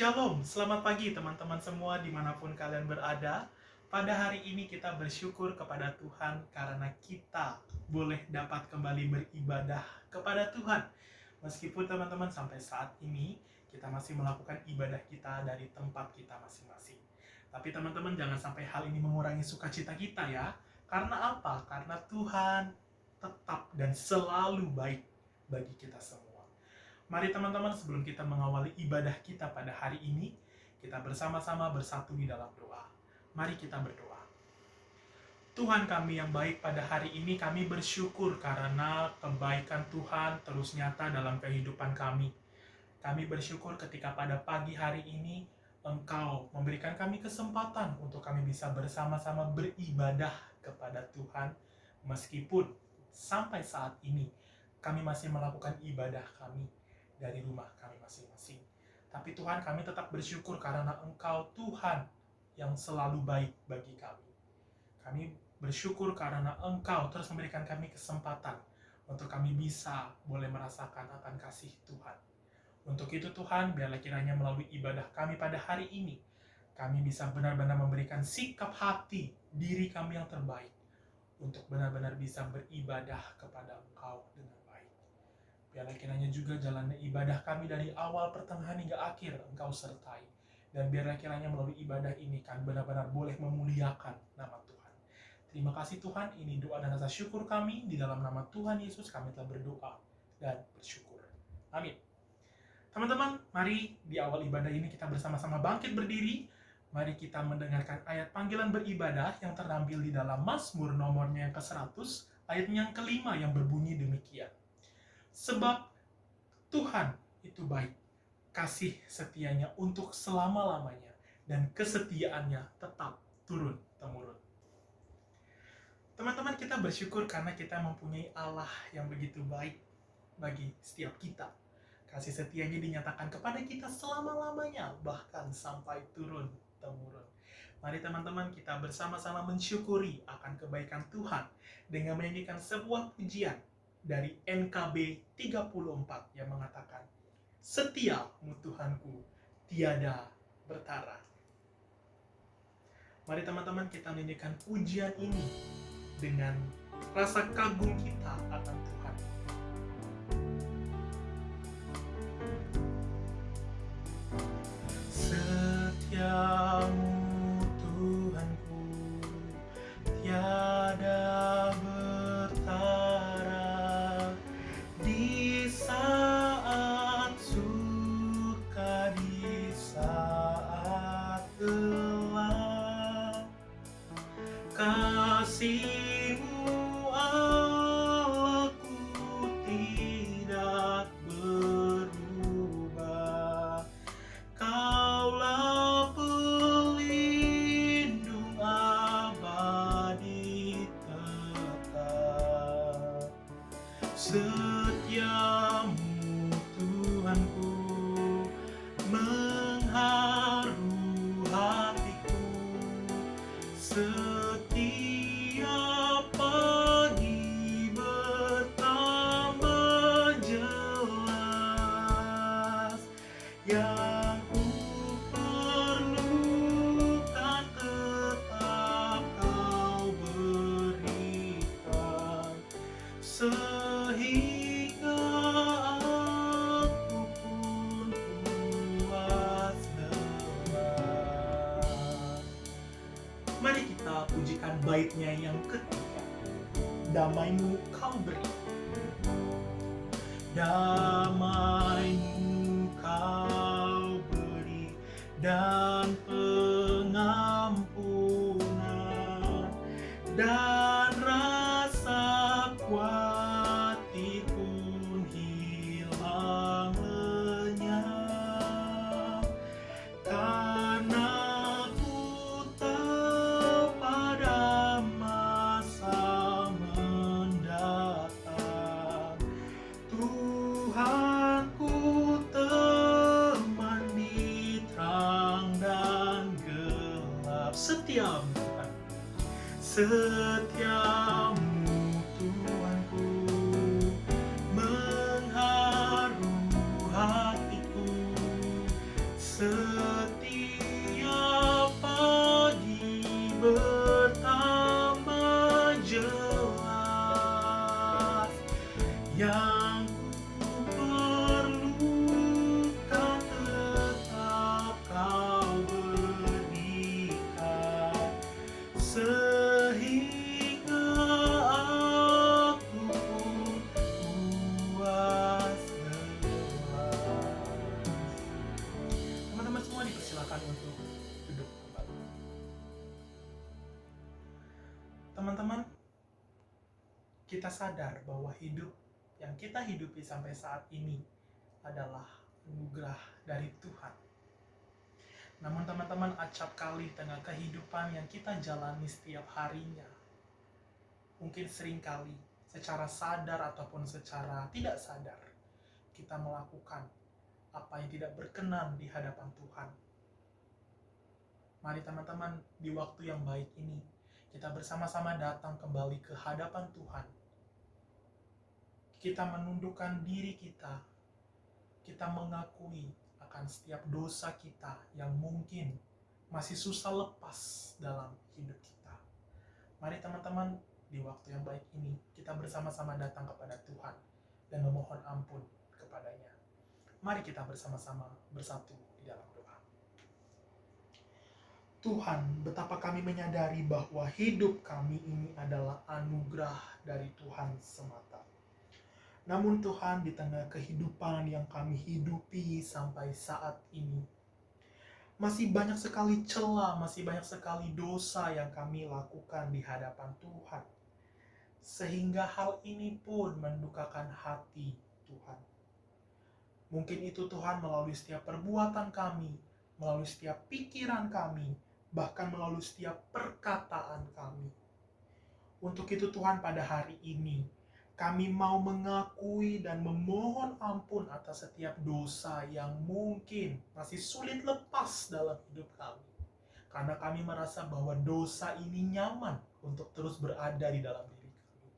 Shalom, selamat pagi teman-teman semua dimanapun kalian berada. Pada hari ini kita bersyukur kepada Tuhan karena kita boleh dapat kembali beribadah kepada Tuhan. Meskipun teman-teman sampai saat ini kita masih melakukan ibadah kita dari tempat kita masing-masing. Tapi teman-teman jangan sampai hal ini mengurangi sukacita kita ya. Karena apa? Karena Tuhan tetap dan selalu baik bagi kita semua. Mari teman-teman, sebelum kita mengawali ibadah kita pada hari ini, kita bersama-sama bersatu di dalam doa. Mari kita berdoa. Tuhan kami yang baik, pada hari ini kami bersyukur karena kebaikan Tuhan terus nyata dalam kehidupan kami. Kami bersyukur ketika pada pagi hari ini Engkau memberikan kami kesempatan untuk kami bisa bersama-sama beribadah kepada Tuhan, meskipun sampai saat ini kami masih melakukan ibadah kami dari rumah kami masing-masing. Tapi Tuhan, kami tetap bersyukur karena Engkau Tuhan yang selalu baik bagi kami. Kami bersyukur karena Engkau terus memberikan kami kesempatan untuk kami bisa boleh merasakan akan kasih Tuhan. Untuk itu Tuhan, biarlah kiranya melalui ibadah kami pada hari ini, kami bisa benar-benar memberikan sikap hati diri kami yang terbaik untuk benar-benar bisa beribadah kepada Engkau dengan baik. Biarlah kiranya juga jalannya ibadah kami dari awal, pertengahan hingga akhir Engkau sertai. Dan biarlah kiranya melalui ibadah ini kami benar-benar boleh memuliakan nama Tuhan. Terima kasih Tuhan, ini doa dan rasa syukur kami. Di dalam nama Tuhan Yesus kami telah berdoa dan bersyukur. Amin. Teman-teman, mari di awal ibadah ini kita bersama-sama bangkit berdiri. Mari kita mendengarkan ayat panggilan beribadah yang terambil di dalam Mazmur nomornya yang ke-100, ayatnya yang kelima yang berbunyi demikian. Sebab Tuhan itu baik, kasih setianya untuk selama-lamanya, dan kesetiaannya tetap turun-temurun. Teman-teman, kita bersyukur karena kita mempunyai Allah yang begitu baik bagi setiap kita. Kasih setianya dinyatakan kepada kita selama-lamanya, bahkan sampai turun-temurun. Mari teman-teman, kita bersama-sama mensyukuri akan kebaikan Tuhan dengan menyanyikan sebuah pujian dari NKB 34 yang mengatakan, "Setiamu Tuhanku tiada bertara." Mari teman-teman, kita menyanyikan pujian ini dengan rasa kagum kita akan Tuhan. Setiamu Tuhanku tiada bertara, di saat suka, di saat gelap, kasih-Mu Allahku tidak berubah. Kaulah pelindung abadi tetap. Setiamu Tuhanku mengharu hatiku. Setiap pagi bertambah jelas. Yang ku perlukan tetap Kau berikan, sehingga aku pun puas lelah. Mari kita pujikan baitnya yang ketiga. Damai-Mu Kau beri. Damai-Mu Kau beri dan pengampunan, dan rasa khawatir pun hilang lenyap. Karena ku tahu pada masa mendatang Tuhanku teman di terang dan gelap. Setiamu Tuhan, setiamu Tuhanku mengharu hatiku. yang ku perlukan tetap kau berikan, sehingga aku pun puas lemas. Teman-teman semua dipersilakan untuk duduk kembali. Teman-teman, kita sadar bahwa hidup yang kita hidupi sampai saat ini adalah anugerah dari Tuhan. Namun teman-teman, acap kali tengah kehidupan yang kita jalani setiap harinya, mungkin seringkali secara sadar ataupun secara tidak sadar, kita melakukan apa yang tidak berkenan di hadapan Tuhan. Mari teman-teman, di waktu yang baik ini, kita bersama-sama datang kembali ke hadapan Tuhan. Kita menundukkan diri kita mengakui akan setiap dosa kita yang mungkin masih susah lepas dalam hidup kita. Mari teman-teman, di waktu yang baik ini, kita bersama-sama datang kepada Tuhan dan memohon ampun kepadanya. Mari kita bersama-sama bersatu di dalam doa. Tuhan, betapa kami menyadari bahwa hidup kami ini adalah anugerah dari Tuhan semata. Namun Tuhan, di tengah kehidupan yang kami hidupi sampai saat ini, masih banyak sekali celah, masih banyak sekali dosa yang kami lakukan di hadapan Tuhan. Sehingga hal ini pun mendukakan hati Tuhan. Mungkin itu Tuhan melalui setiap perbuatan kami, melalui setiap pikiran kami, bahkan melalui setiap perkataan kami. Untuk itu Tuhan, pada hari ini, kami mau mengakui dan memohon ampun atas setiap dosa yang mungkin masih sulit lepas dalam hidup kami. Karena kami merasa bahwa dosa ini nyaman untuk terus berada di dalam diri kami.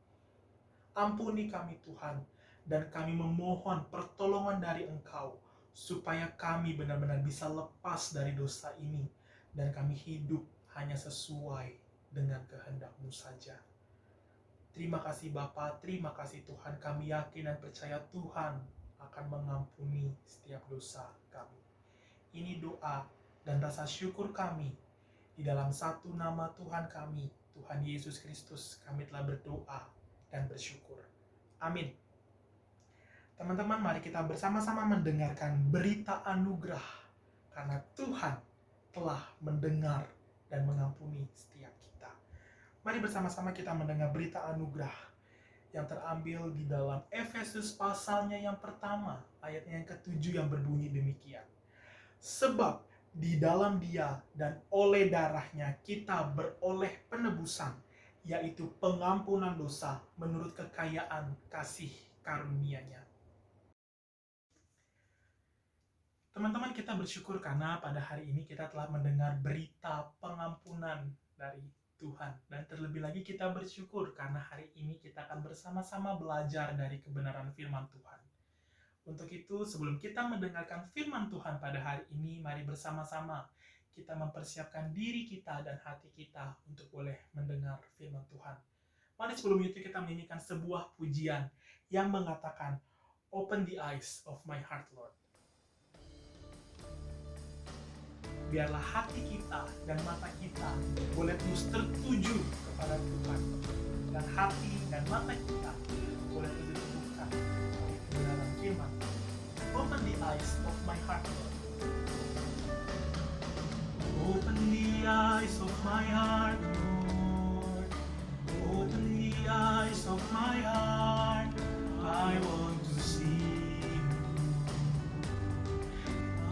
Ampuni kami Tuhan, dan kami memohon pertolongan dari Engkau, supaya kami benar-benar bisa lepas dari dosa ini, dan kami hidup hanya sesuai dengan kehendak-Mu saja. Terima kasih Bapa, terima kasih Tuhan, kami yakin dan percaya Tuhan akan mengampuni setiap dosa kami. Ini doa dan rasa syukur kami, di dalam satu nama Tuhan kami, Tuhan Yesus Kristus, kami telah berdoa dan bersyukur. Amin. Teman-teman, mari kita bersama-sama mendengarkan berita anugerah, karena Tuhan telah mendengar dan mengampuni setiap kita. Mari bersama-sama kita mendengar berita anugerah yang terambil di dalam Efesus pasalnya yang pertama, ayatnya yang ke-7 yang berbunyi demikian. Sebab di dalam Dia dan oleh darahnya kita beroleh penebusan, yaitu pengampunan dosa menurut kekayaan kasih karunia-Nya. Teman-teman, kita bersyukur karena pada hari ini kita telah mendengar berita pengampunan dari Tuhan. Dan terlebih lagi kita bersyukur karena hari ini kita akan bersama-sama belajar dari kebenaran firman Tuhan. Untuk itu, sebelum kita mendengarkan firman Tuhan pada hari ini, mari bersama-sama kita mempersiapkan diri kita dan hati kita untuk boleh mendengar firman Tuhan. Mari sebelum itu kita menyanyikan sebuah pujian yang mengatakan, "Open the eyes of my heart, Lord." Biarlah hati kita dan mata kita boleh terus tertuju kepada Tuhan. Dan hati dan mata kita boleh terus dibuka oleh kebenaran firman. Open the eyes of my heart, Lord. Open the eyes of my heart, Lord. Open the eyes of my heart. I want to see you.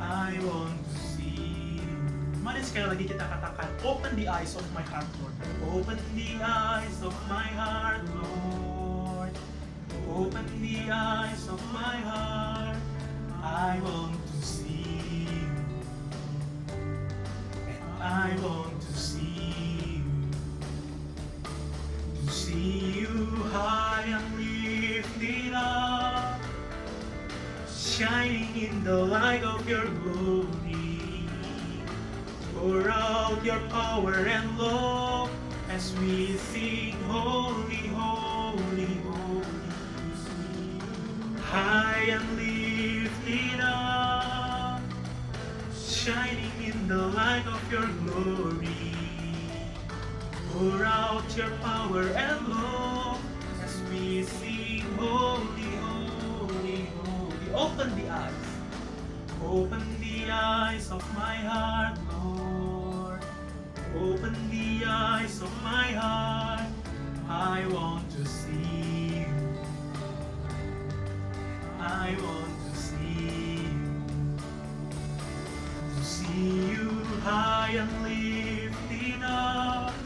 I want to see you. Mari sekali lagi kita katakan, open the eyes of my heart, Lord. Open the eyes of my heart, Lord. Open the eyes of my heart. I want to see you. And I want to see you. To see you high and lifted up, shining in the light of your glory. Pour out your power and love as we sing, holy, holy, holy. high and lifted up, shining in the light of your glory. Pour out your power and love as we sing holy, holy, holy. Open the eyes of my heart, Lord. Open the eyes of my heart. I want to see you. I want to see you. To see you high and lifted up,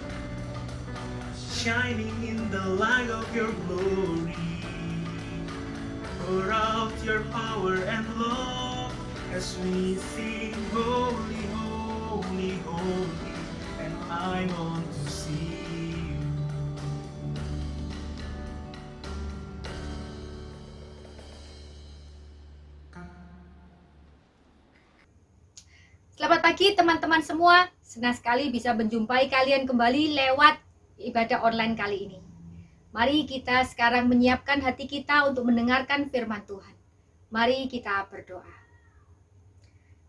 shining in the light of your glory. Pour out your power and love as we sing holy, holy, holy, and I want to see you. Selamat pagi teman-teman semua, senang sekali bisa menjumpai kalian kembali lewat ibadah online kali ini. Mari kita sekarang menyiapkan hati kita untuk mendengarkan firman Tuhan. Mari kita berdoa.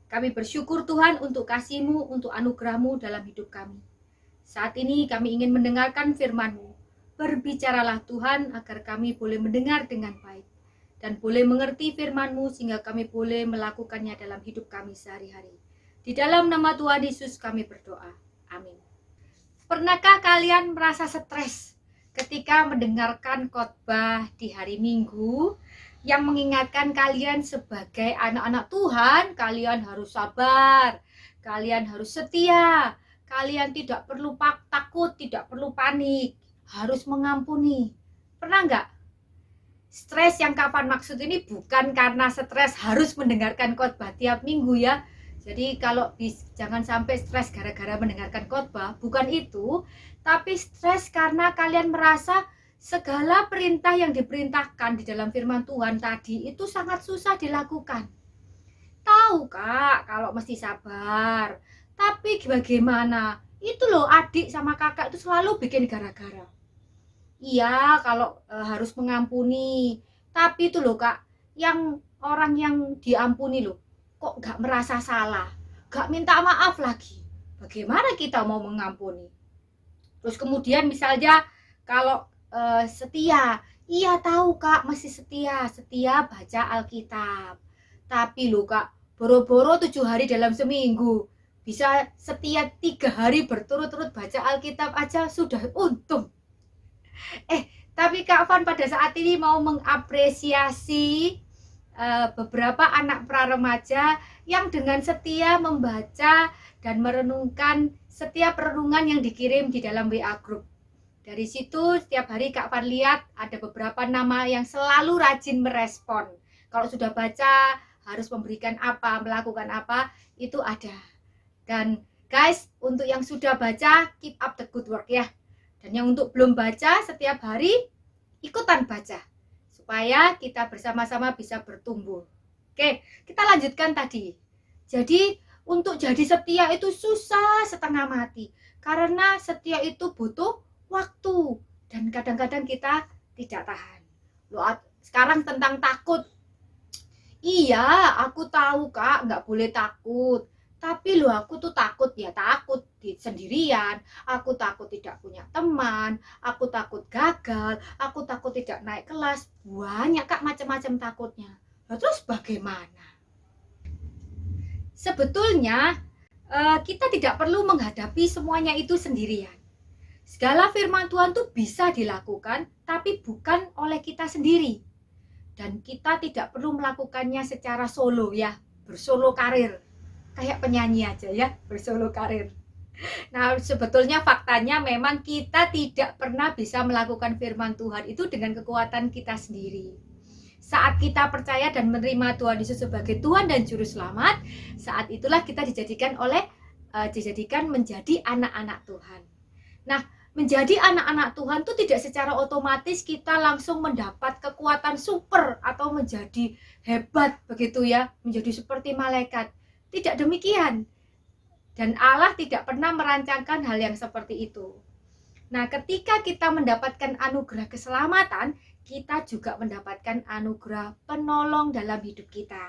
Kami bersyukur Tuhan untuk kasih-Mu, untuk anugerah-Mu dalam hidup kami. Saat ini kami ingin mendengarkan firman-Mu. Berbicaralah Tuhan agar kami boleh mendengar dengan baik dan boleh mengerti firman-Mu sehingga kami boleh melakukannya dalam hidup kami sehari-hari. Di dalam nama Tuhan Yesus kami berdoa. Amin. Pernahkah kalian merasa stres ketika mendengarkan khotbah di hari Minggu yang mengingatkan kalian sebagai anak-anak Tuhan, kalian harus sabar, kalian harus setia, kalian tidak perlu takut, tidak perlu panik, harus mengampuni. Pernah nggak? Stres yang kapan maksud ini bukan karena stres harus mendengarkan khotbah tiap minggu ya. Jadi kalau jangan sampai stres gara-gara mendengarkan khotbah, bukan itu, tapi stres karena kalian merasa segala perintah yang diperintahkan di dalam firman Tuhan tadi itu sangat susah dilakukan. Tahu Kak, kalau mesti sabar, tapi bagaimana? Itu loh adik sama kakak itu selalu bikin gara-gara. Iya, kalau harus mengampuni, tapi itu loh Kak, yang orang yang diampuni loh, kok gak merasa salah, gak minta maaf lagi. Bagaimana kita mau mengampuni? Terus kemudian misalnya kalau setia, iya tahu Kak masih setia baca Alkitab. Tapi loh Kak, boro-boro 7 hari dalam seminggu, bisa setia 3 hari berturut-turut baca Alkitab aja sudah untung. Tapi Kak Van pada saat ini mau mengapresiasi beberapa anak pra-remaja yang dengan setia membaca dan merenungkan setiap renungan yang dikirim di dalam WA Group. Dari situ setiap hari Kak Van lihat ada beberapa nama yang selalu rajin merespon. Kalau sudah baca harus memberikan apa, melakukan apa, itu ada. Dan guys, untuk yang sudah baca, keep up the good work ya. Dan yang untuk belum baca, setiap hari ikutan baca. Supaya kita bersama-sama bisa bertumbuh. Oke, kita lanjutkan tadi. Jadi untuk jadi setia itu susah setengah mati. Karena setia itu butuh waktu. Dan kadang-kadang kita tidak tahan. Loh, sekarang tentang takut. Iya, aku tahu Kak, nggak boleh takut. Tapi loh aku tuh takut sendirian, aku takut tidak punya teman, aku takut gagal, aku takut tidak naik kelas. Banyak Kak macam-macam takutnya. Nah, terus bagaimana? Sebetulnya kita tidak perlu menghadapi semuanya itu sendirian. Segala firman Tuhan tuh bisa dilakukan, tapi bukan oleh kita sendiri. Dan kita tidak perlu melakukannya secara solo ya, bersolo karir. Kayak penyanyi aja ya, bersolo karir. Nah, sebetulnya faktanya memang kita tidak pernah bisa melakukan firman Tuhan itu dengan kekuatan kita sendiri. Saat kita percaya dan menerima Tuhan Yesus sebagai Tuhan dan Juru Selamat, saat itulah kita dijadikan menjadi anak-anak Tuhan. Nah, menjadi anak-anak Tuhan itu tidak secara otomatis kita langsung mendapat kekuatan super atau menjadi hebat begitu ya, menjadi seperti malaikat. Tidak demikian. Dan Allah tidak pernah merancangkan hal yang seperti itu. Nah, ketika kita mendapatkan anugerah keselamatan, kita juga mendapatkan anugerah penolong dalam hidup kita.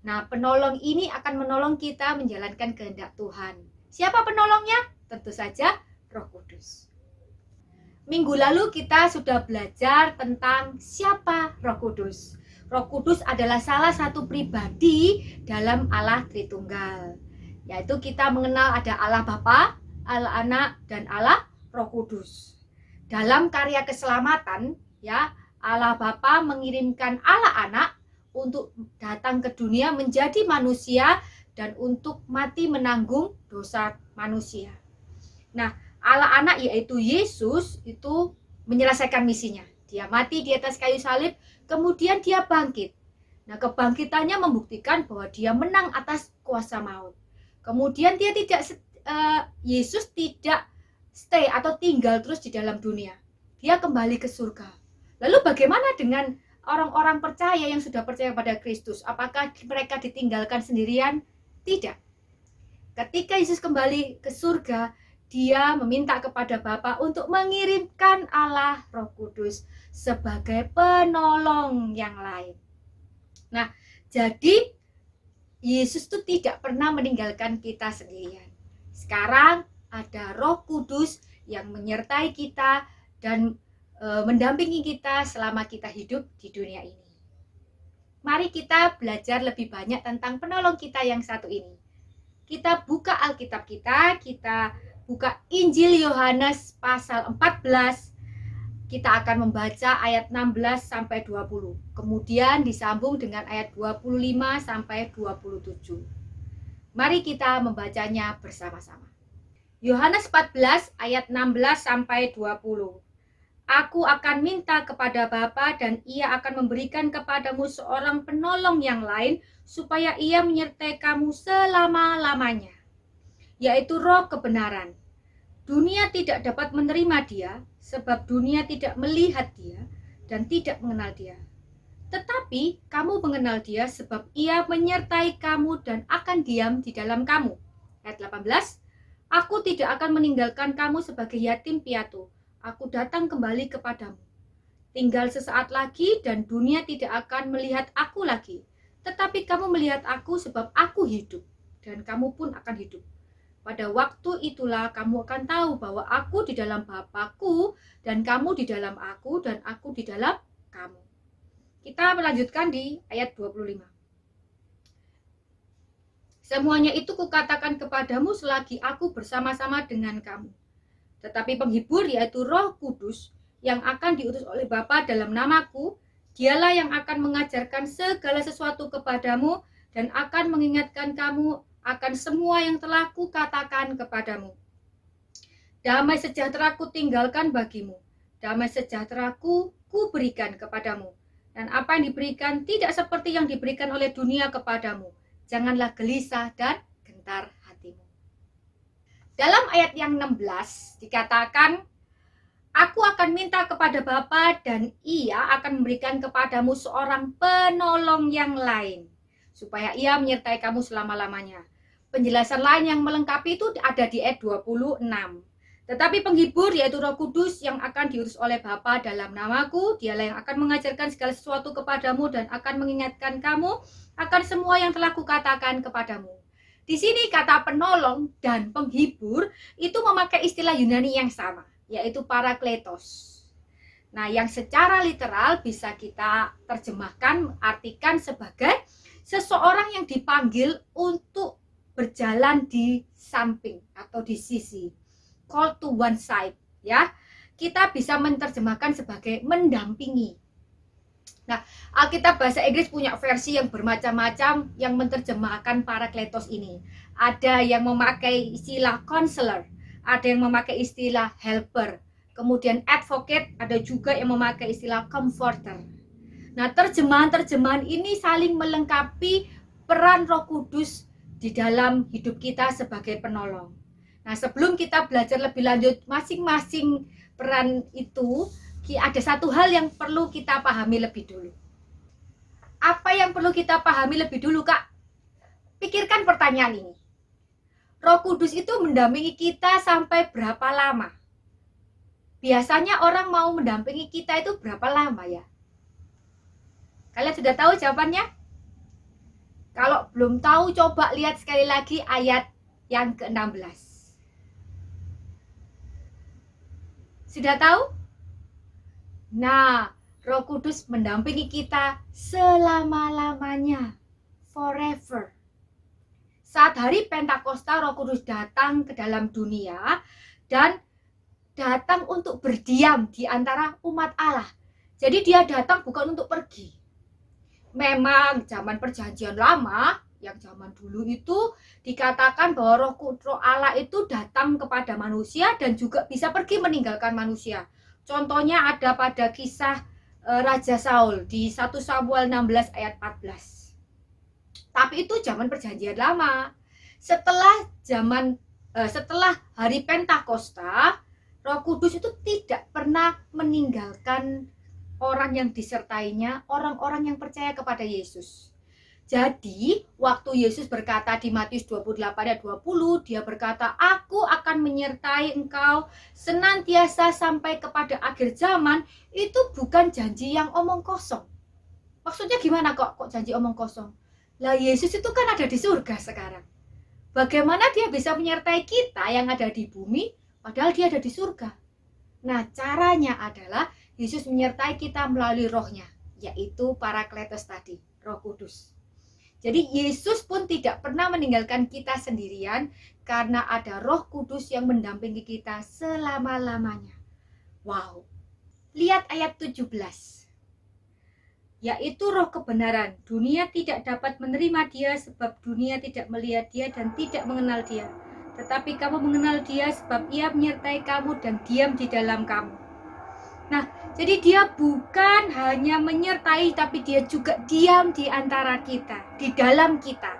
Nah, penolong ini akan menolong kita menjalankan kehendak Tuhan. Siapa penolongnya? Tentu saja Roh Kudus. Minggu lalu kita sudah belajar tentang siapa Roh Kudus. Roh Kudus adalah salah satu pribadi dalam Allah Tritunggal. Yaitu kita mengenal ada Allah Bapa, Allah Anak, dan Allah Roh Kudus. Dalam karya keselamatan, ya, Allah Bapa mengirimkan Allah Anak untuk datang ke dunia menjadi manusia dan untuk mati menanggung dosa manusia. Nah, Allah Anak yaitu Yesus itu menyelesaikan misinya. Dia mati di atas kayu salib, kemudian dia bangkit. Nah, kebangkitannya membuktikan bahwa dia menang atas kuasa maut. Kemudian dia Yesus tidak stay atau tinggal terus di dalam dunia. Dia kembali ke surga. Lalu bagaimana dengan orang-orang percaya yang sudah percaya pada Kristus? Apakah mereka ditinggalkan sendirian? Tidak. Ketika Yesus kembali ke surga, dia meminta kepada Bapa untuk mengirimkan Allah Roh Kudus sebagai penolong yang lain. Nah, jadi Yesus itu tidak pernah meninggalkan kita sendirian. Sekarang ada Roh Kudus yang menyertai kita dan mendampingi kita selama kita hidup di dunia ini. Mari kita belajar lebih banyak tentang penolong kita yang satu ini. Kita buka Alkitab kita buka Injil Yohanes pasal 14. Kita akan membaca ayat 16 sampai 20. Kemudian disambung dengan ayat 25 sampai 27. Mari kita membacanya bersama-sama. Yohanes 14 ayat 16 sampai 20. Aku akan minta kepada Bapa dan Ia akan memberikan kepadamu seorang penolong yang lain supaya Ia menyertai kamu selama-lamanya, yaitu Roh kebenaran. Dunia tidak dapat menerima Dia sebab dunia tidak melihat Dia dan tidak mengenal Dia. Tetapi kamu mengenal Dia sebab Ia menyertai kamu dan akan diam di dalam kamu. Ayat 18. Aku tidak akan meninggalkan kamu sebagai yatim piatu. Aku datang kembali kepadamu. Tinggal sesaat lagi dan dunia tidak akan melihat aku lagi. Tetapi kamu melihat aku sebab aku hidup dan kamu pun akan hidup. Pada waktu itulah kamu akan tahu bahwa aku di dalam Bapa-Ku dan kamu di dalam aku dan aku di dalam kamu. Kita melanjutkan di ayat 25. Semuanya itu kukatakan kepadamu selagi aku bersama-sama dengan kamu. Tetapi penghibur yaitu Roh Kudus yang akan diutus oleh Bapa dalam namaku, dialah yang akan mengajarkan segala sesuatu kepadamu dan akan mengingatkan kamu akan semua yang telah kukatakan kepadamu. Damai sejahtera ku tinggalkan bagimu, damai sejahtera ku berikan kepadamu. Dan apa yang diberikan tidak seperti yang diberikan oleh dunia kepadamu. Janganlah gelisah dan gentar hatimu. Dalam ayat yang 16 dikatakan, aku akan minta kepada Bapa dan Ia akan memberikan kepadamu seorang penolong yang lain, supaya Ia menyertai kamu selama-lamanya. Penjelasan lain yang melengkapi itu ada di ayat 26. Tetapi penghibur yaitu Roh Kudus yang akan diutus oleh Bapa dalam namaku, dialah yang akan mengajarkan segala sesuatu kepadamu dan akan mengingatkan kamu akan semua yang telah kukatakan kepadamu. Di sini kata penolong dan penghibur itu memakai istilah Yunani yang sama, yaitu parakletos. Nah, yang secara literal bisa kita terjemahkan, artikan sebagai seseorang yang dipanggil untuk berjalan di samping atau di sisi. Call to one side, ya. Kita bisa menerjemahkan sebagai mendampingi. Nah, Alkitab bahasa Inggris punya versi yang bermacam-macam yang menerjemahkan parakletos ini. Ada yang memakai istilah counselor, ada yang memakai istilah helper, kemudian advocate, ada juga yang memakai istilah comforter. Nah, terjemahan-terjemahan ini saling melengkapi peran Roh Kudus di dalam hidup kita sebagai penolong. Nah, sebelum kita belajar lebih lanjut masing-masing peran itu, ada satu hal yang perlu kita pahami lebih dulu. Apa yang perlu kita pahami lebih dulu, Kak? Pikirkan pertanyaan ini. Roh Kudus itu mendampingi kita sampai berapa lama? biasanya orang mau mendampingi kita itu berapa lama ya? Kalian sudah tahu jawabannya? Kalau belum tahu, coba lihat sekali lagi ayat yang ke-16. Sudah tahu? Nah, Roh Kudus mendampingi kita selama-lamanya, forever. Saat hari Pentakosta, Roh Kudus datang ke dalam dunia dan datang untuk berdiam di antara umat Allah. Jadi dia datang bukan untuk pergi. Memang zaman perjanjian lama, yang zaman dulu itu dikatakan bahwa roh Allah itu datang kepada manusia dan juga bisa pergi meninggalkan manusia. Contohnya ada pada kisah Raja Saul di 1 Samuel 16 ayat 14. Tapi itu zaman perjanjian lama. Setelah hari Pentakosta, Roh Kudus itu tidak pernah meninggalkan orang yang disertainya, orang-orang yang percaya kepada Yesus. Jadi, waktu Yesus berkata di Matius 28 ayat 20, dia berkata, "Aku akan menyertai engkau senantiasa sampai kepada akhir zaman." Itu bukan janji yang omong kosong. Maksudnya gimana kok janji omong kosong? Lah, Yesus itu kan ada di surga sekarang. Bagaimana dia bisa menyertai kita yang ada di bumi, padahal dia ada di surga? Nah, caranya adalah Yesus menyertai kita melalui rohnya, yaitu Parakletos tadi, Roh Kudus. Jadi Yesus pun tidak pernah meninggalkan kita sendirian karena ada Roh Kudus yang mendampingi kita selama-lamanya. Wow. Lihat ayat 17. Yaitu roh kebenaran. Dunia tidak dapat menerima dia sebab dunia tidak melihat dia dan tidak mengenal dia. Tetapi kamu mengenal dia sebab ia menyertai kamu dan diam di dalam kamu. Nah, jadi dia bukan hanya menyertai, tapi dia juga diam di antara kita, di dalam kita.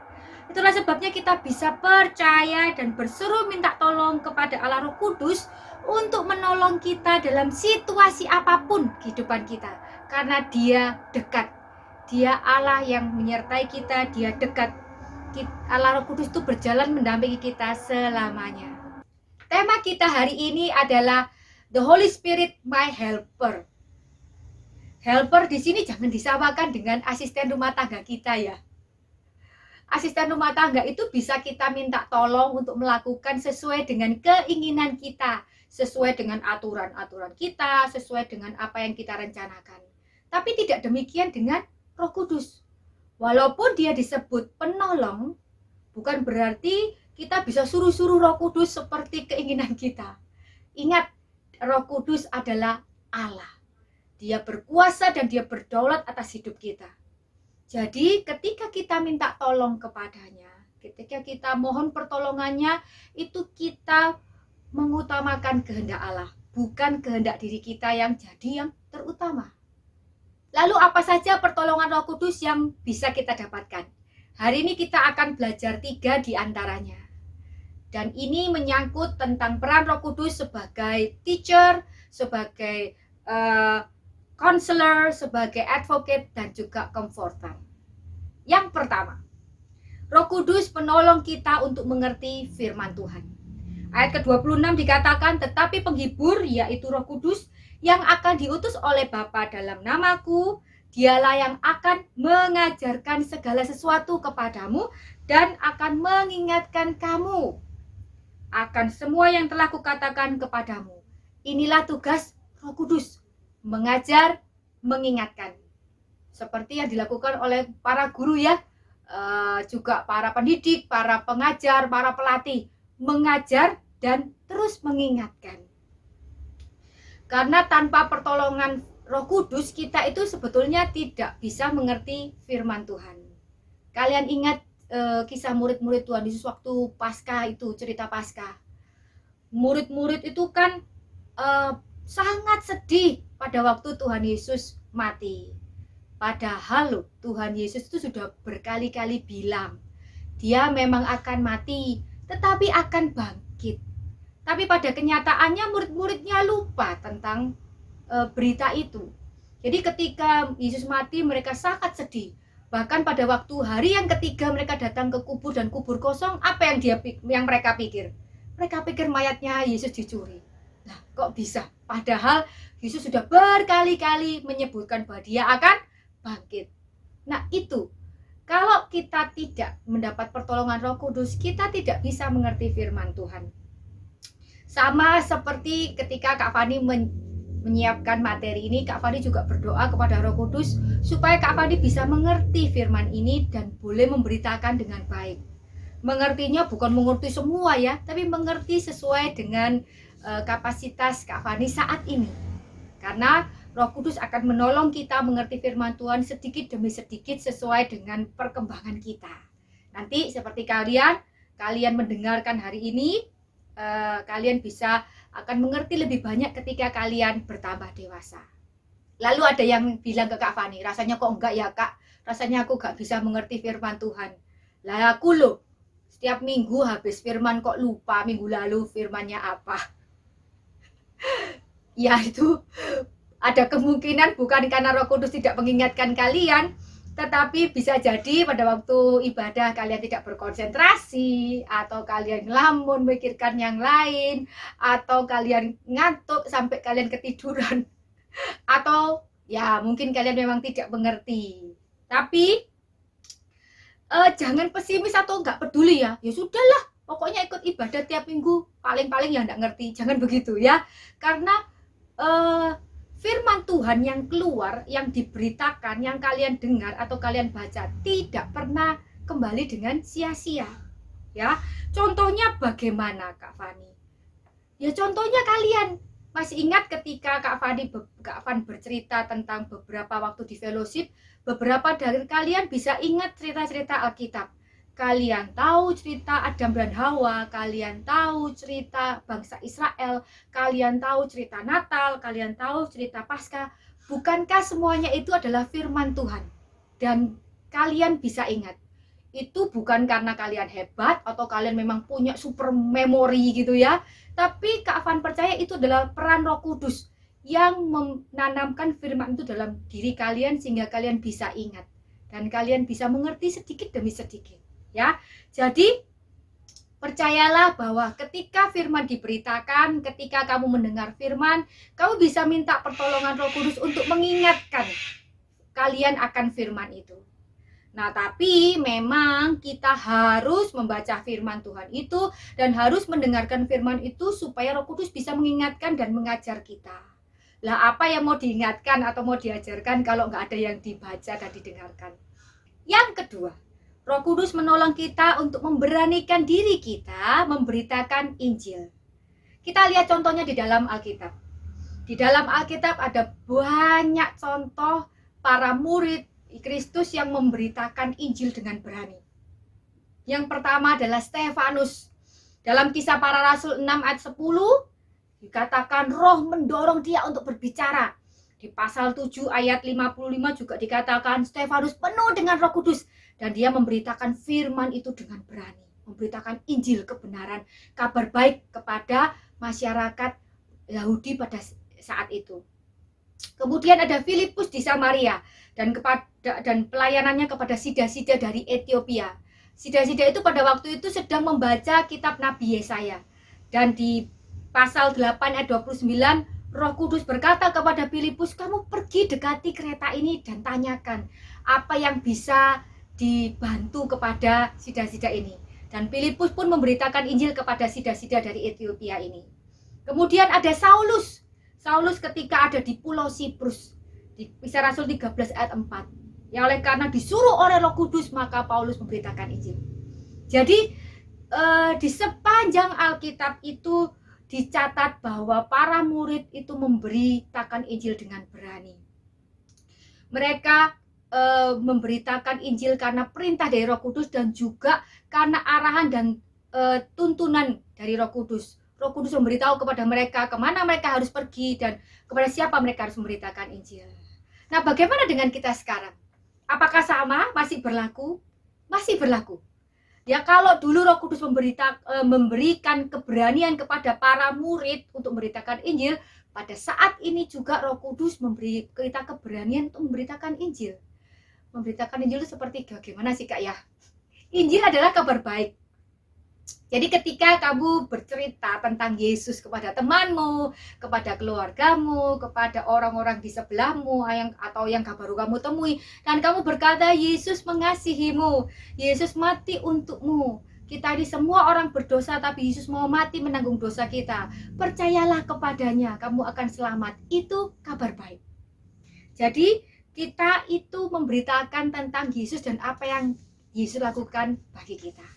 Itulah sebabnya kita bisa percaya dan berseru minta tolong kepada Allah Roh Kudus untuk menolong kita dalam situasi apapun kehidupan kita. Karena dia dekat. Dia Allah yang menyertai kita, dia dekat. Allah Roh Kudus itu berjalan mendampingi kita selamanya. Tema kita hari ini adalah The Holy Spirit, my helper. Helper di sini jangan disamakan dengan asisten rumah tangga kita ya. Asisten rumah tangga itu bisa kita minta tolong untuk melakukan sesuai dengan keinginan kita, sesuai dengan aturan-aturan kita, sesuai dengan apa yang kita rencanakan. Tapi tidak demikian dengan Roh Kudus. Walaupun dia disebut penolong, bukan berarti kita bisa suruh-suruh Roh Kudus seperti keinginan kita. Ingat, Roh Kudus adalah Allah. Dia berkuasa dan dia berdaulat atas hidup kita. Jadi ketika kita minta tolong kepadanya, ketika kita mohon pertolongannya, itu kita mengutamakan kehendak Allah, bukan kehendak diri kita yang jadi yang terutama. Lalu apa saja pertolongan Roh Kudus yang bisa kita dapatkan? Hari ini kita akan belajar 3 di antaranya. Dan ini menyangkut tentang peran Roh Kudus sebagai teacher, sebagai counselor, sebagai advocate, dan juga comforter. Yang pertama, Roh Kudus penolong kita untuk mengerti firman Tuhan. Ayat ke-26 dikatakan, "Tetapi penghibur, yaitu Roh Kudus, yang akan diutus oleh Bapa dalam namaku, dialah yang akan mengajarkan segala sesuatu kepadamu dan akan mengingatkan kamu akan semua yang telah kukatakan kepadamu." Inilah tugas Roh Kudus, mengajar, mengingatkan. Seperti yang dilakukan oleh para guru ya, juga para pendidik, para pengajar, para pelatih, mengajar dan terus mengingatkan. Karena tanpa pertolongan Roh Kudus, kita itu sebetulnya tidak bisa mengerti firman Tuhan. Kalian ingat kisah murid-murid Tuhan Yesus waktu Paskah itu, cerita Paskah. Murid-murid itu kan sangat sedih pada waktu Tuhan Yesus mati. Padahal Tuhan Yesus itu sudah berkali-kali bilang, dia memang akan mati, tetapi akan bangkit. Tapi pada kenyataannya murid-muridnya lupa tentang berita itu. Jadi ketika Yesus mati, mereka sangat sedih. Bahkan pada waktu hari yang ketiga mereka datang ke kubur dan kubur kosong, apa yang mereka pikir? Mereka pikir mayatnya Yesus dicuri. Nah, kok bisa? Padahal Yesus sudah berkali-kali menyebutkan bahwa dia akan bangkit. Nah itu, kalau kita tidak mendapat pertolongan Roh Kudus, kita tidak bisa mengerti firman Tuhan. Sama seperti ketika Kak Fani menyiapkan materi ini, Kak Fani juga berdoa kepada Roh Kudus supaya Kak Fani bisa mengerti firman ini dan boleh memberitakan dengan baik. Mengertinya bukan mengerti semua ya, tapi mengerti sesuai dengan kapasitas Kak Fani saat ini. Karena Roh Kudus akan menolong kita mengerti firman Tuhan sedikit demi sedikit sesuai dengan perkembangan kita. Nanti seperti kalian mendengarkan hari ini, kalian bisa akan mengerti lebih banyak ketika kalian bertambah dewasa. Lalu ada yang bilang ke Kak Fani, rasanya kok enggak ya Kak, rasanya aku enggak bisa mengerti firman Tuhan. Lah aku loh, setiap minggu habis firman kok lupa minggu lalu firmannya apa. Ya itu ada kemungkinan bukan karena Roh Kudus tidak mengingatkan kalian, tetapi bisa jadi pada waktu ibadah kalian tidak berkonsentrasi, atau kalian ngelamun mikirkan yang lain, atau kalian ngantuk sampai kalian ketiduran, atau ya mungkin kalian memang tidak mengerti. Tapi jangan pesimis atau nggak peduli ya sudahlah, pokoknya ikut ibadah tiap minggu, paling-paling ya nggak ngerti, jangan begitu ya. Karena firman Tuhan yang keluar, yang diberitakan, yang kalian dengar atau kalian baca tidak pernah kembali dengan sia-sia. Ya, contohnya bagaimana Kak Fani? Ya contohnya kalian masih ingat ketika Kak Fani bercerita tentang beberapa waktu di fellowship, beberapa dari kalian bisa ingat cerita-cerita Alkitab. Kalian tahu cerita Adam dan Hawa, kalian tahu cerita bangsa Israel, kalian tahu cerita Natal, kalian tahu cerita Paskah. Bukankah semuanya itu adalah firman Tuhan? Dan kalian bisa ingat, itu bukan karena kalian hebat atau kalian memang punya super memori gitu ya. Tapi Kak Van percaya itu adalah peran Roh Kudus yang menanamkan firman itu dalam diri kalian sehingga kalian bisa ingat. Dan kalian bisa mengerti sedikit demi sedikit. Ya, jadi percayalah bahwa ketika firman diberitakan, ketika kamu mendengar firman, kamu bisa minta pertolongan Roh Kudus untuk mengingatkan kalian akan firman itu. Nah, tapi memang kita harus membaca firman Tuhan itu dan harus mendengarkan firman itu supaya Roh Kudus bisa mengingatkan dan mengajar kita. Lah, apa yang mau diingatkan atau mau diajarkan kalau nggak ada yang dibaca dan didengarkan? Yang kedua, Roh Kudus menolong kita untuk memberanikan diri kita memberitakan Injil. Kita lihat contohnya di dalam Alkitab. Di dalam Alkitab ada banyak contoh para murid Kristus yang memberitakan Injil dengan berani. Yang pertama adalah Stefanus. Dalam Kisah Para Rasul 6 ayat 10 dikatakan Roh mendorong dia untuk berbicara. Di pasal 7 ayat 55 juga dikatakan Stefanus penuh dengan Roh Kudus. Dan dia memberitakan firman itu dengan berani. Memberitakan Injil kebenaran, kabar baik kepada masyarakat Yahudi pada saat itu. Kemudian ada Filipus di Samaria dan pelayanannya kepada sida-sida dari Ethiopia. Sida-sida itu pada waktu itu sedang membaca kitab Nabi Yesaya. Dan di pasal 8 ayat 29, Roh Kudus berkata kepada Filipus, kamu pergi dekati kereta ini dan tanyakan apa yang bisa dibantu kepada sida-sida ini. Dan Filipus pun memberitakan Injil kepada sida-sida dari Ethiopia ini. Kemudian ada Saulus. Saulus ketika ada di Pulau Siprus, di Kisah Rasul 13 ayat 4. Ya oleh karena disuruh oleh Roh Kudus, maka Paulus memberitakan Injil. Jadi di sepanjang Alkitab itu dicatat bahwa para murid itu memberitakan Injil dengan berani. Mereka memberitakan Injil karena perintah dari Roh Kudus dan juga karena arahan dan tuntunan dari Roh Kudus. Roh Kudus memberitahu kepada mereka kemana mereka harus pergi dan kepada siapa mereka harus memberitakan Injil. Nah, bagaimana dengan kita sekarang? Apakah sama? Masih berlaku? Masih berlaku. Ya, kalau dulu Roh Kudus memberikan keberanian kepada para murid untuk memberitakan Injil, pada saat ini juga Roh Kudus memberi kita keberanian untuk memberitakan Injil. Memberitakan Injil itu seperti bagaimana sih Kak ya? Injil adalah kabar baik. Jadi ketika kamu bercerita tentang Yesus kepada temanmu, kepada keluargamu, kepada orang-orang di sebelahmu atau yang baru kamu temui, dan kamu berkata Yesus mengasihimu, Yesus mati untukmu. Kita ini semua orang berdosa, tapi Yesus mau mati menanggung dosa kita. Percayalah kepadanya, kamu akan selamat. Itu kabar baik. Jadi kita itu memberitakan tentang Yesus dan apa yang Yesus lakukan bagi kita.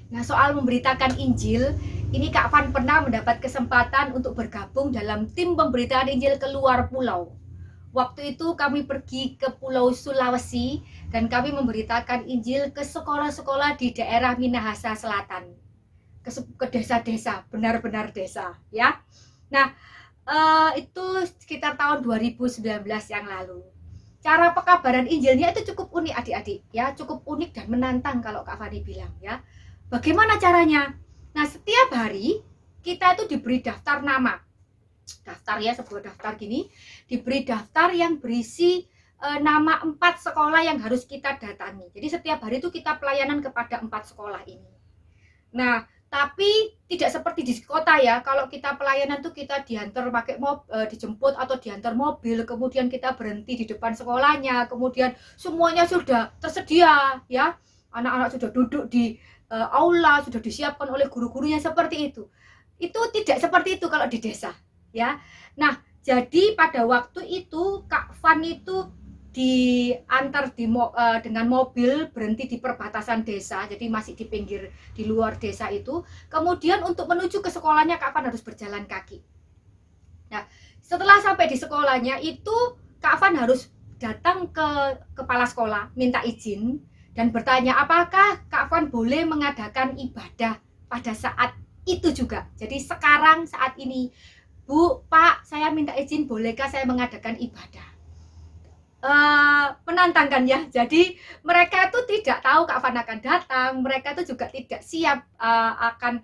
Nah, soal memberitakan Injil, ini Kak Van pernah mendapat kesempatan untuk bergabung dalam tim pemberitaan Injil ke luar pulau. Waktu itu kami pergi ke Pulau Sulawesi dan kami memberitakan Injil ke sekolah-sekolah di daerah Minahasa Selatan, ke desa-desa, benar-benar desa, ya. Nah, itu sekitar tahun 2019 yang lalu. Cara pekabaran Injilnya itu cukup unik adik-adik, ya, cukup unik dan menantang kalau Kak Fani bilang, ya. Bagaimana caranya? Nah, setiap hari kita itu diberi daftar nama. Daftar, ya, sebuah daftar gini, diberi daftar yang berisi nama 4 sekolah yang harus kita datangi. Jadi setiap hari itu kita pelayanan kepada 4 sekolah ini. Nah, tapi tidak seperti di kota, ya. Kalau kita pelayanan tuh kita diantar pakai dijemput atau diantar mobil, kemudian kita berhenti di depan sekolahnya, kemudian semuanya sudah tersedia, ya. Anak-anak sudah duduk di aula, sudah disiapkan oleh guru-gurunya, seperti itu. Itu tidak seperti itu kalau di desa, ya. Nah, jadi pada waktu itu Kak Van itu diantar dengan mobil, berhenti di perbatasan desa, jadi masih di pinggir, di luar desa itu. Kemudian untuk menuju ke sekolahnya Kak Van harus berjalan kaki. Nah, setelah sampai di sekolahnya itu Kak Van harus datang ke kepala sekolah, minta izin dan bertanya apakah Kak Van boleh mengadakan ibadah pada saat itu juga. Jadi sekarang, saat ini, Bu, Pak, saya minta izin, bolehkah saya mengadakan ibadah? Menantangkan, ya. Jadi mereka itu tidak tahu Kak Van akan datang, mereka itu juga tidak siap akan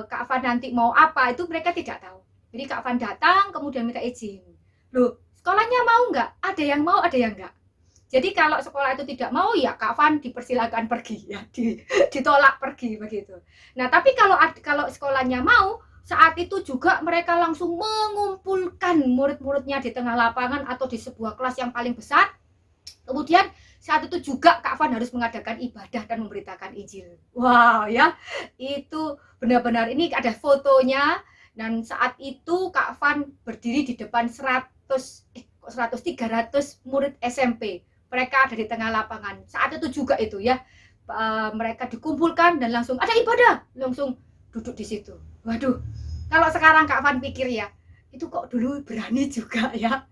Kak Van nanti mau apa, itu mereka tidak tahu. Jadi Kak Van datang, kemudian minta izin. Loh, sekolahnya mau nggak? Ada yang mau, ada yang nggak. Jadi kalau sekolah itu tidak mau, ya Kak Van dipersilakan pergi, ya, ditolak pergi begitu. Nah, tapi kalau sekolahnya mau, saat itu juga mereka langsung mengumpulkan murid-muridnya di tengah lapangan atau di sebuah kelas yang paling besar. Kemudian saat itu juga Kak Van harus mengadakan ibadah dan memberitakan Injil. Wow, ya, itu benar-benar, ini ada fotonya. Dan saat itu Kak Van berdiri di depan 300 murid SMP. Mereka ada di tengah lapangan. Saat itu juga itu, ya, mereka dikumpulkan dan langsung ada ibadah, langsung duduk di situ. Waduh, kalau sekarang Kak Van pikir, ya, itu kok dulu berani juga, ya,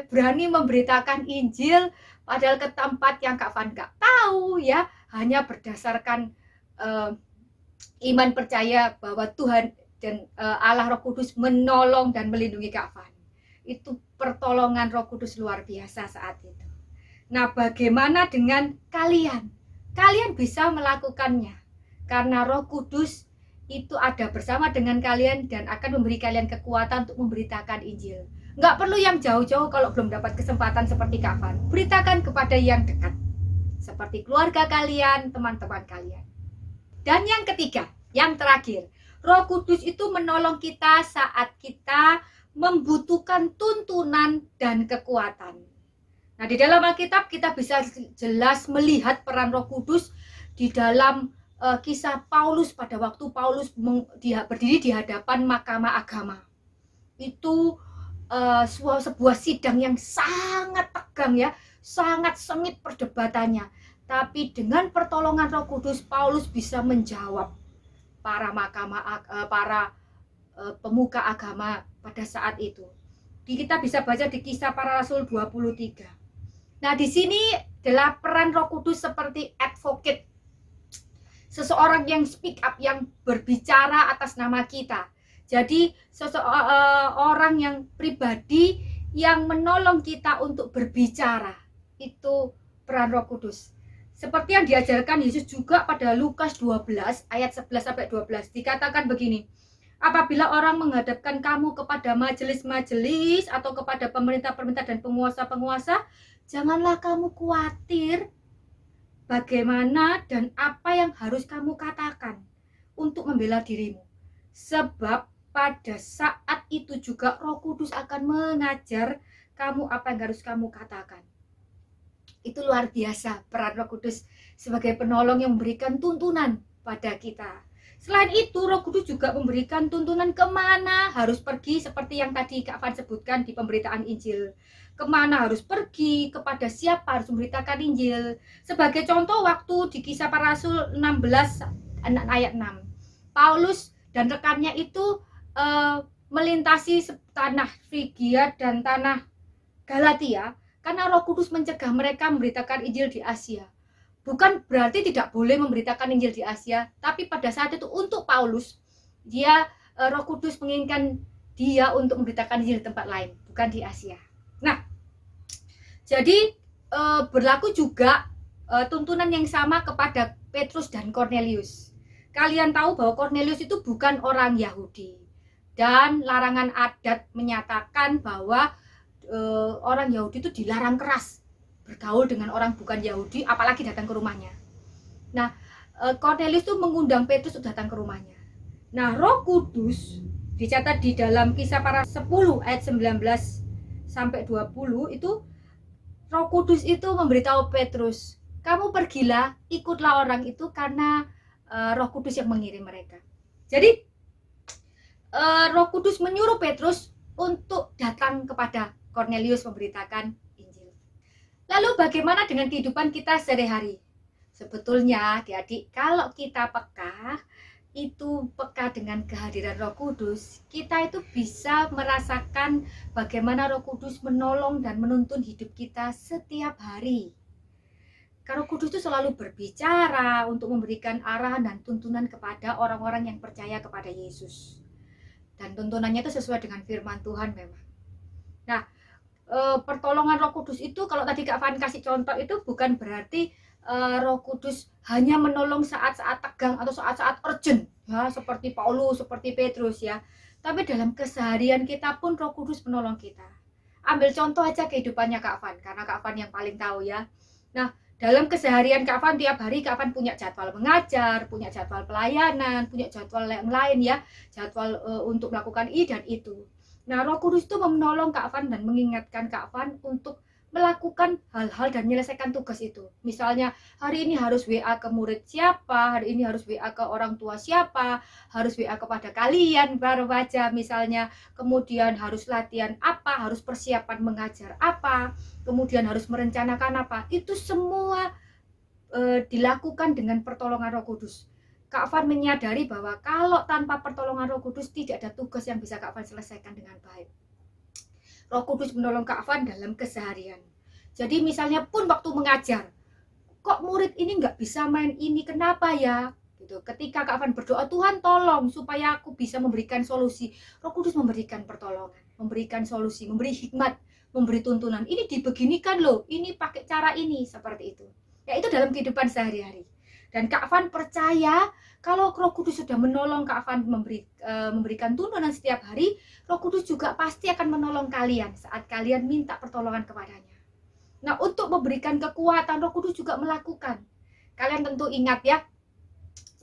berani memberitakan Injil padahal ke tempat yang Kak Van gak tahu, ya, hanya berdasarkan iman percaya bahwa Tuhan dan Allah Roh Kudus menolong dan melindungi Kak Van. Itu pertolongan Roh Kudus luar biasa saat itu. Nah, bagaimana dengan kalian? Kalian bisa melakukannya karena Roh Kudus itu ada bersama dengan kalian dan akan memberi kalian kekuatan untuk memberitakan Injil. Nggak perlu yang jauh-jauh kalau belum dapat kesempatan seperti Kak Van. Beritakan kepada yang dekat, seperti keluarga kalian, teman-teman kalian. Dan yang ketiga, yang terakhir, Roh Kudus itu menolong kita saat kita membutuhkan tuntunan dan kekuatan. Nah, di dalam Alkitab kita bisa jelas melihat peran Roh Kudus di dalam kisah Paulus pada waktu Paulus berdiri di hadapan Mahkamah Agama. Itu sebuah sidang yang sangat tegang, ya, sangat sengit perdebatannya. Tapi dengan pertolongan Roh Kudus, Paulus bisa menjawab para pemuka agama pada saat itu. Kita bisa baca di Kisah Para Rasul 23. Nah, di sini adalah peran Roh Kudus seperti advocate, seseorang yang speak up, yang berbicara atas nama kita. Jadi seseorang yang pribadi yang menolong kita untuk berbicara. Itu peran Roh Kudus. Seperti yang diajarkan Yesus juga pada Lukas 12 ayat 11-12, dikatakan begini. Apabila orang menghadapkan kamu kepada majelis-majelis atau kepada pemerintah-pemerintah dan penguasa-penguasa, janganlah kamu khawatir bagaimana dan apa yang harus kamu katakan. untuk membela dirimu. Sebab pada saat itu juga Roh Kudus akan mengajar kamu apa yang harus kamu katakan. Itu luar biasa peran Roh Kudus sebagai penolong yang memberikan tuntunan pada kita. Selain itu, Roh Kudus juga memberikan tuntunan kemana harus pergi, seperti yang tadi Kak Van sebutkan di pemberitaan Injil. Kemana harus pergi, kepada siapa harus memberitakan Injil. Sebagai contoh, waktu di Kisah Para Rasul 16 ayat 6, Paulus dan rekannya itu melintasi tanah Frigia dan tanah Galatia, karena Roh Kudus mencegah mereka memberitakan Injil di Asia. Bukan berarti tidak boleh memberitakan Injil di Asia, tapi pada saat itu untuk Paulus, Roh Kudus menginginkan dia untuk memberitakan Injil di tempat lain, bukan di Asia. Nah, jadi berlaku juga tuntunan yang sama kepada Petrus dan Cornelius. Kalian tahu bahwa Cornelius itu bukan orang Yahudi, dan larangan adat menyatakan bahwa orang Yahudi itu dilarang keras bergaul dengan orang bukan Yahudi, apalagi datang ke rumahnya. Nah, Cornelius itu mengundang Petrus untuk datang ke rumahnya. Nah, Roh Kudus dicatat di dalam Kisah Para 10 ayat 19 sampai 20 itu, Roh Kudus itu memberitahu Petrus, kamu pergilah, ikutlah orang itu karena Roh Kudus yang mengirim mereka. Jadi Roh Kudus menyuruh Petrus untuk datang kepada Cornelius memberitakan Injil. Lalu bagaimana dengan kehidupan kita sehari-hari? Sebetulnya adik-adik, kalau kita peka dengan kehadiran Roh Kudus, kita itu bisa merasakan bagaimana Roh Kudus menolong dan menuntun hidup kita setiap hari. Roh Kudus itu selalu berbicara untuk memberikan arahan dan tuntunan kepada orang-orang yang percaya kepada Yesus. Dan tuntunannya itu sesuai dengan firman Tuhan memang. Nah, pertolongan Roh Kudus itu, kalau tadi Kak Van kasih contoh, itu bukan berarti Roh Kudus hanya menolong saat-saat tegang atau saat-saat urgent, ya, seperti Paulus, seperti Petrus, ya. Tapi dalam keseharian kita pun Roh Kudus menolong kita. Ambil contoh aja kehidupannya Kak Van, karena Kak Van yang paling tahu, ya. Nah, dalam keseharian Kak Van, tiap hari Kak Van punya jadwal mengajar, punya jadwal pelayanan, punya jadwal yang lain, ya, jadwal untuk melakukan ini dan itu. Nah, Roh Kudus itu menolong Kak Van dan mengingatkan Kak Van untuk melakukan hal-hal dan menyelesaikan tugas itu. Misalnya, hari ini harus WA ke murid siapa, hari ini harus WA ke orang tua siapa, harus WA kepada kalian baru baca misalnya, kemudian harus latihan apa, harus persiapan mengajar apa, kemudian harus merencanakan apa. Itu semua dilakukan dengan pertolongan Roh Kudus. Kak Van menyadari bahwa kalau tanpa pertolongan Roh Kudus tidak ada tugas yang bisa Kak Van selesaikan dengan baik. Roh Kudus menolong Kak Van dalam keseharian. Jadi misalnya pun waktu mengajar, kok murid ini nggak bisa main ini, kenapa ya? Gitu. Ketika Kak Van berdoa, Tuhan tolong supaya aku bisa memberikan solusi. Roh Kudus memberikan pertolongan, memberikan solusi, memberi hikmat, memberi tuntunan. Ini dibeginikan loh, ini pakai cara ini, seperti itu. Ya, itu dalam kehidupan sehari-hari. Dan Kak Van percaya kalau Roh Kudus sudah menolong Kak Van memberikan tuntunan setiap hari, Roh Kudus juga pasti akan menolong kalian saat kalian minta pertolongan kepadanya. Nah, untuk memberikan kekuatan, Roh Kudus juga melakukan. Kalian tentu ingat ya,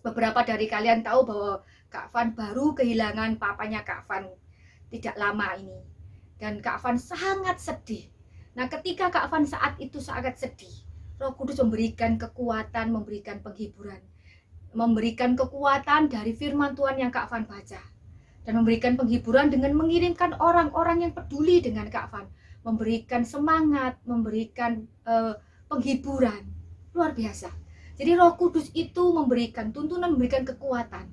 beberapa dari kalian tahu bahwa Kak Van baru kehilangan papanya Kak Van tidak lama ini. Dan Kak Van sangat sedih. Nah, ketika Kak Van saat itu sangat sedih, Roh Kudus memberikan kekuatan, memberikan penghiburan, memberikan kekuatan dari firman Tuhan yang Kak Van baca, dan memberikan penghiburan dengan mengirimkan orang-orang yang peduli dengan Kak Van, memberikan semangat, memberikan penghiburan. Luar biasa. Jadi Roh Kudus itu memberikan tuntunan, memberikan kekuatan.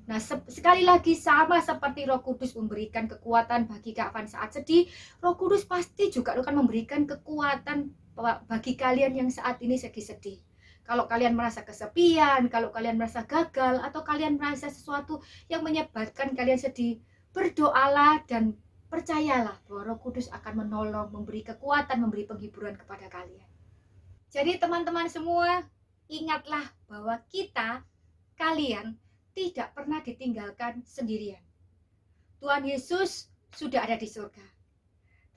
Nah, sekali lagi sama seperti Roh Kudus memberikan kekuatan bagi Kak Van saat sedih, Roh Kudus pasti juga akan memberikan kekuatan bagi kalian yang saat ini sedih. Kalau kalian merasa kesepian, kalau kalian merasa gagal, atau kalian merasa sesuatu yang menyebabkan kalian sedih, berdoalah dan percayalah bahwa Roh Kudus akan menolong, memberi kekuatan, memberi penghiburan kepada kalian. Jadi teman-teman semua, ingatlah bahwa kalian tidak pernah ditinggalkan sendirian. Tuhan Yesus sudah ada di surga,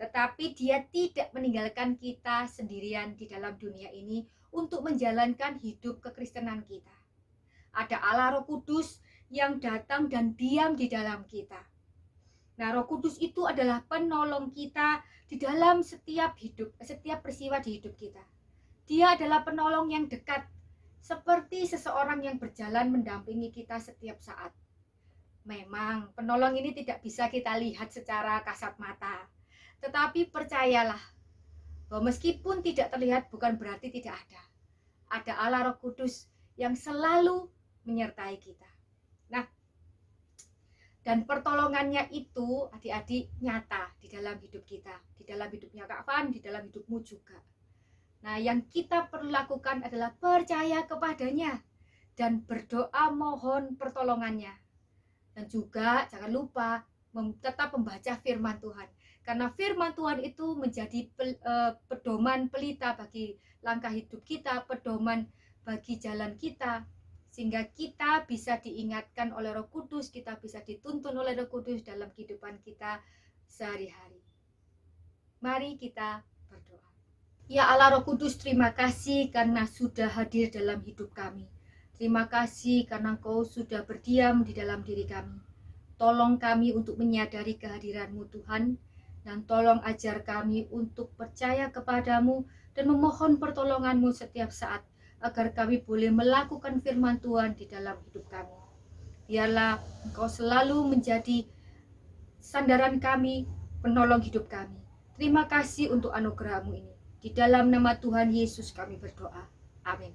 tetapi Dia tidak meninggalkan kita sendirian di dalam dunia ini untuk menjalankan hidup kekristenan kita. Ada Allah Roh Kudus yang datang dan diam di dalam kita. Nah, Roh Kudus itu adalah penolong kita di dalam setiap peristiwa di hidup kita. Dia adalah penolong yang dekat, seperti seseorang yang berjalan mendampingi kita setiap saat. Memang penolong ini tidak bisa kita lihat secara kasat mata, tetapi percayalah bahwa meskipun tidak terlihat bukan berarti tidak ada. Ada Allah Roh Kudus yang selalu menyertai kita. Nah, dan pertolongannya itu adik-adik nyata di dalam hidup kita, di dalam hidupnya Kak Van, di dalam hidupmu juga. Nah, yang kita perlu lakukan adalah percaya kepadanya dan berdoa mohon pertolongannya. Dan juga jangan lupa tetap membaca firman Tuhan. Karena firman Tuhan itu menjadi pedoman pelita bagi langkah hidup kita, pedoman bagi jalan kita, sehingga kita bisa diingatkan oleh Roh Kudus, kita bisa dituntun oleh Roh Kudus dalam kehidupan kita sehari-hari. Mari kita berdoa. Ya Allah Roh Kudus, terima kasih karena sudah hadir dalam hidup kami. Terima kasih karena Engkau sudah berdiam di dalam diri kami. Tolong kami untuk menyadari kehadiran-Mu Tuhan, dan tolong ajar kami untuk percaya kepadamu dan memohon pertolongan-Mu setiap saat, agar kami boleh melakukan firman Tuhan di dalam hidup kami. Biarlah Engkau selalu menjadi sandaran kami, penolong hidup kami. Terima kasih untuk anugerah-Mu ini. Di dalam nama Tuhan Yesus kami berdoa. Amin.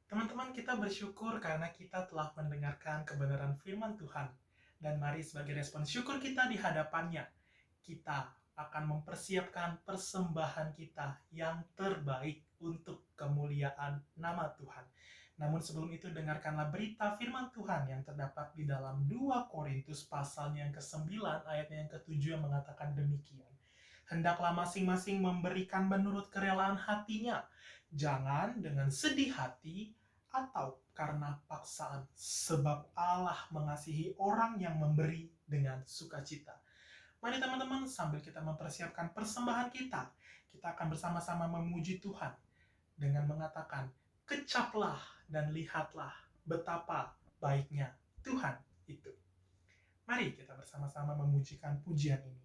Teman-teman, kita bersyukur karena kita telah mendengarkan kebenaran firman Tuhan. Dan mari sebagai respon syukur kita di hadapannya, kita akan mempersiapkan persembahan kita yang terbaik untuk kemuliaan nama Tuhan. Namun sebelum itu, dengarkanlah berita firman Tuhan yang terdapat di dalam 2 Korintus pasalnya yang ke-9 ayatnya yang ke-7 yang mengatakan demikian. Hendaklah masing-masing memberikan menurut kerelaan hatinya, jangan dengan sedih hati atau karena paksaan, sebab Allah mengasihi orang yang memberi dengan sukacita. Mari teman-teman, sambil kita mempersiapkan persembahan kita akan bersama-sama memuji Tuhan dengan mengatakan, kecaplah dan lihatlah betapa baiknya Tuhan itu. Mari kita bersama-sama memujikan pujian ini.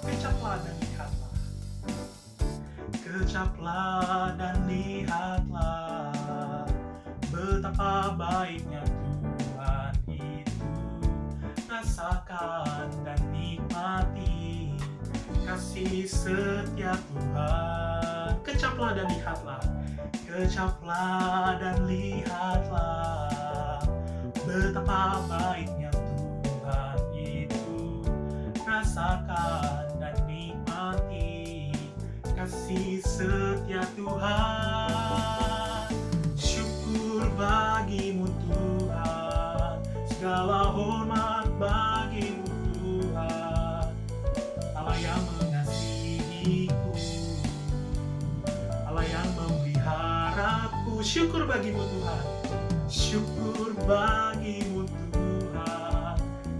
Kecaplah dan lihatlah. Kecaplah dan lihatlah betapa baiknya Tuhan itu. Rasakan dan nikmati kasih setia Tuhan. Kecaplah dan lihatlah. Kecaplah dan lihatlah betapa baiknya Tuhan itu. Rasakan dan nikmati kasih setia Tuhan. Syukur bagimu Tuhan, segala hormat bagimu Tuhan. Allah yang mengasihiku, Allah yang memeliharaku. Syukur bagimu Tuhan, syukur bagimu Tuhan,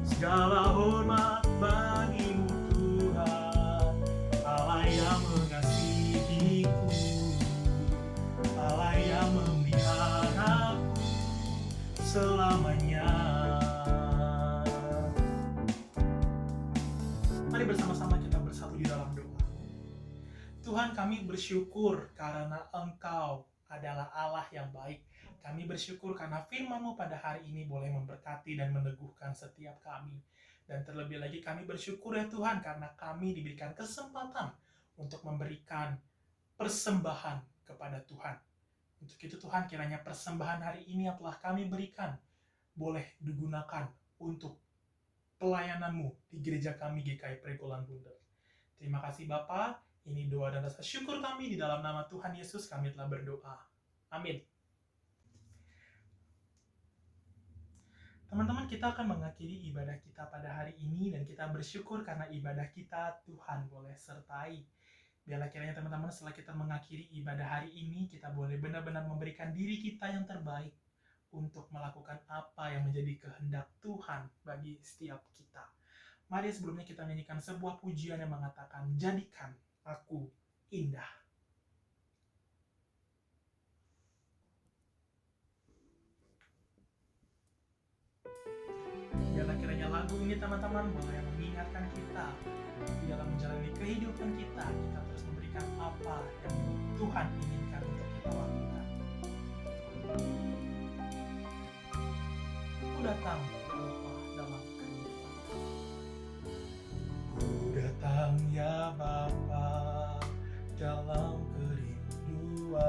segala hormat bagimu Tuhan. Allah yang mengasihiku, Allah yang memeliharaku selamanya. Mari bersama-sama kita bersatu di dalam doa. Tuhan, kami bersyukur karena Engkau adalah Allah yang baik. Kami bersyukur karena firman-Mu pada hari ini boleh memberkati dan meneguhkan setiap kami. Dan terlebih lagi kami bersyukur ya Tuhan karena kami diberikan kesempatan untuk memberikan persembahan kepada Tuhan. Untuk itu Tuhan, kiranya persembahan hari ini yang telah kami berikan boleh digunakan untuk pelayanan-Mu di gereja kami GKI Pregolan Bunder. Terima kasih Bapa. Ini doa dan rasa syukur kami di dalam nama Tuhan Yesus kami telah berdoa. Amin. Teman-teman, kita akan mengakhiri ibadah kita pada hari ini dan kita bersyukur karena ibadah kita Tuhan boleh sertai. Biarlah kiranya teman-teman setelah kita mengakhiri ibadah hari ini, kita boleh benar-benar memberikan diri kita yang terbaik untuk melakukan apa yang menjadi kehendak Tuhan bagi setiap kita. Mari sebelumnya kita nyanyikan sebuah pujian yang mengatakan, jadikan aku indah. Biarlah kiranya lagu ini teman-teman boleh mengingatkan kita di dalam menjalani kehidupan kita, kita terus memberikan apa yang Tuhan inginkan untuk kita lakukan. Ku datang ya Bapa dalam kehidupan. Ku datang ya Bapa dalam kerinduan,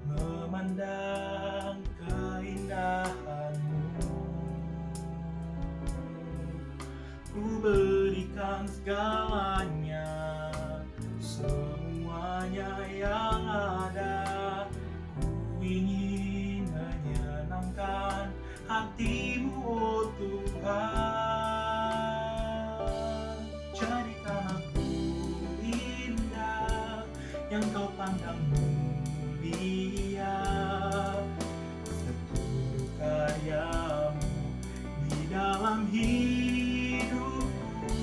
memandang keindahan-Mu. Ku berikan segalanya, semuanya yang ada. Ku ingin menyenangkan hati-Mu, oh Tuhan. Jadikan aku indah, yang Kau pandang mulia. Seluruh karya-Mu di dalam hidupku,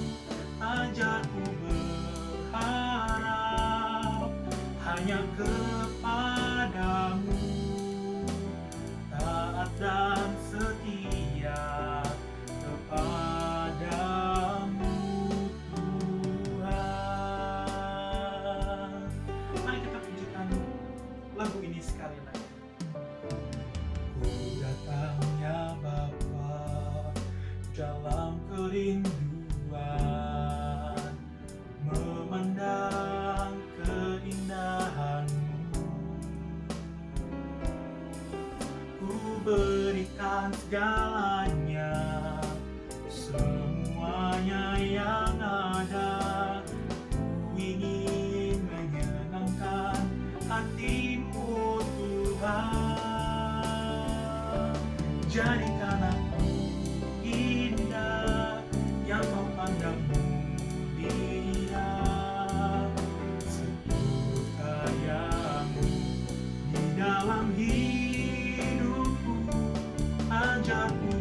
ajarku berharap hanya kepadamu, taat dan setia kepadamu Tuhan. Mari kita pujikan lagu ini sekali lagi. Ku datang ya Bapa dalam kerinduan, memandang keindahan-Mu. Ku berikan segalanya, semuanya yang ada. Ku ingin menyenangkan hati-Mu, Tuhan. Jadikan aku indah, yang Kau pandang mulia. Seluruh karya-Mu di dalam hidupku, ajarku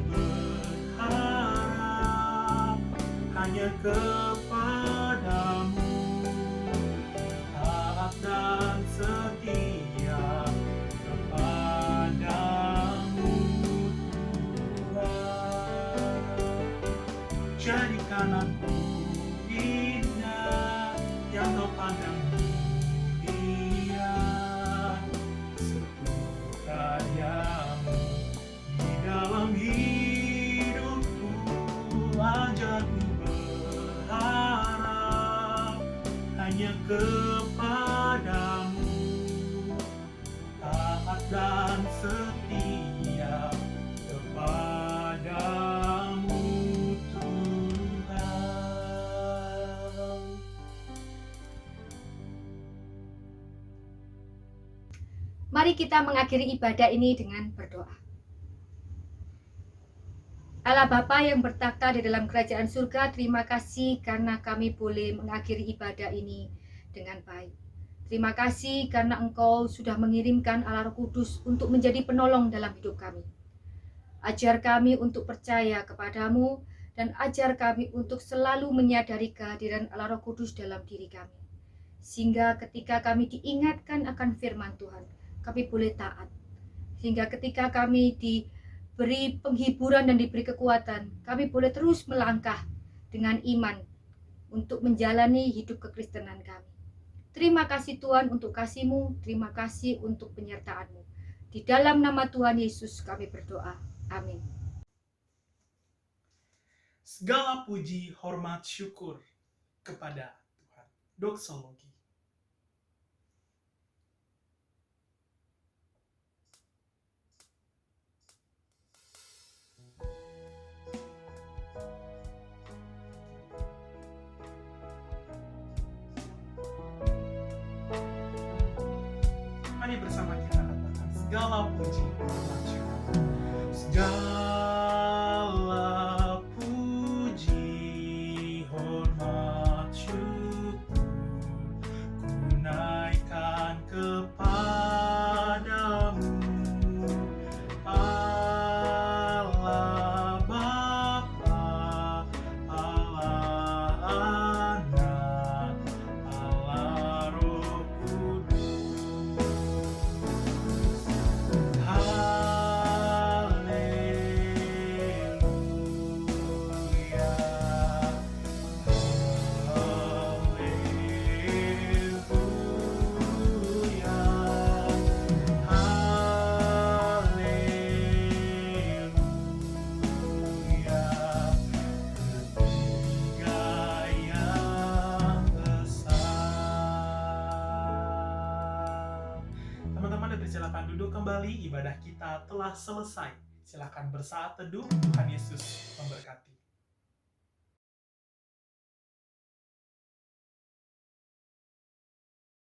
berharap hanya kepadamu, taat dan setia kepadamu Tuhan. Jadikan aku indah, yang Kau pandang mulia. Seluruh karya-Mu di dalam hidupku, ajarku berharap hanya kepadamu, taat dan setia kepadamu Tuhan. Mari kita mengakhiri ibadah ini dengan berdoa. Allah Bapa yang bertakhta di dalam kerajaan surga, terima kasih karena kami boleh mengakhiri ibadah ini dengan baik. Terima kasih karena Engkau sudah mengirimkan Allah Roh Kudus untuk menjadi penolong dalam hidup kami. Ajar kami untuk percaya kepadamu dan ajar kami untuk selalu menyadari kehadiran Allah Roh Kudus dalam diri kami. Sehingga ketika kami diingatkan akan firman Tuhan, kami boleh taat. Sehingga ketika kami diberi penghiburan dan diberi kekuatan, kami boleh terus melangkah dengan iman untuk menjalani hidup kekristenan kami. Terima kasih Tuhan untuk kasih-Mu, terima kasih untuk penyertaan-Mu. Di dalam nama Tuhan Yesus kami berdoa. Amin. Segala puji, hormat, syukur kepada Tuhan. Doksologi. Mari bersama kita katakan segala puji, hormat, syukur. Segala puji, hormat, syukur ku naikkan kepadamu, Allah Bapa dipersilakan duduk kembali, ibadah kita telah selesai. Silakan bersaat teduh, Tuhan Yesus memberkati.